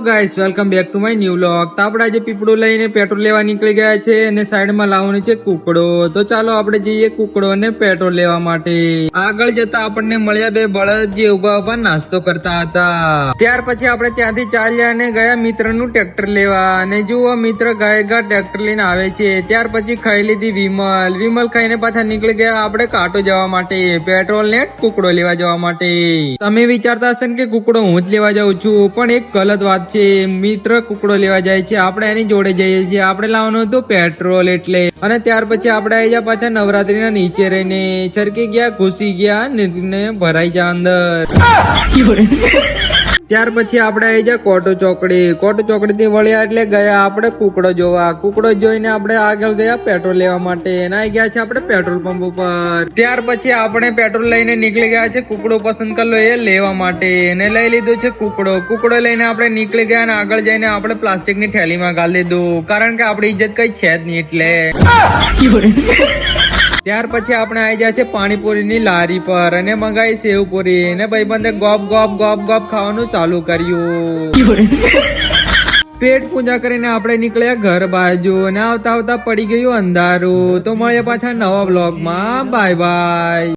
Guys welcome back to my new vlog. તો આપણે આજે પીપળું લઈને પેટ્રોલ લેવા નીકળી ગયા છે અને સાઈડમાં લાવવાની છે કુકડો। તો ચાલો આપણે જઈએ કુકડો ને પેટ્રોલ લેવા માટે। આગળ જતા આપણને મળ્યા બે બળદ જે ઉભા નાસ્તો કરતા હતા। ત્યાર પછી આપણે ત્યાંથી ચાલ્યા અને ગયા મિત્રનું ટ્રેક્ટર લેવા। અને જુઓ મિત્ર ગાયગા ટ્રેક્ટર લઈને આવે છે। ત્યાર પછી ખાઈ લીધી વિમલ ખાઈને પાછા નીકળી ગયા આપણે કાંટો જવા માટે, પેટ્રોલ ને કુકડો લેવા જવા માટે। તમે વિચારતા હશે કે કુકડો હું જ લેવા જાઉં છું, પણ એક ગલત વાત છે। મિત્ર કુકડો લેવા જાય છે, આપણે એની જોડે જઈએ છીએ। આપણે લાવવાનું હતું પેટ્રોલ એટલે। અને ત્યાર પછી આપણે આવી ગયા પાછા નવરાત્રીના નીચે રહીને છરકી ગયા, ઘૂસી ગયા ને ભરાઈ જા અંદર। ત્યાર પછી આપણે આવી જા કોટો ચોકડી થી વળ્યા એટલે ગયા આપણે કુકડો જોવા। કુકડો જોઈને આપણે આગળ ગયા પેટ્રોલ લેવા માટે અને આવી ગયા છે આપણે પેટ્રોલ પંપ ઉપર। ત્યાર પછી આપણે પેટ્રોલ લઈને નીકળી ગયા છે કુકડો પસંદ કરલો એ લેવા માટે અને લઈ લીધું છે કુકડો લઈને આપણે નીકળી ગયા અને આગળ જઈને આપણે પ્લાસ્ટિક ની થેલીમાં ગાળી દીધું, કારણ કે આપણી ઇજ્જત કઈ છે જ નહીં એટલે। ત્યાર પછી આપણે આવી ગયા છે પાણીપુરી ની લારી પર અને મંગાઈ સેવપુરી અને ભાઈબંધે ગોપ ખાવાનું ચાલુ કર્યું। પેટ પૂજા કરીને આપણે નીકળ્યા ઘર બાજુ અને આવતા પડી ગયું અંધારું। તો મળીએ પાછા નવા બ્લોગમાં, બાય બાય।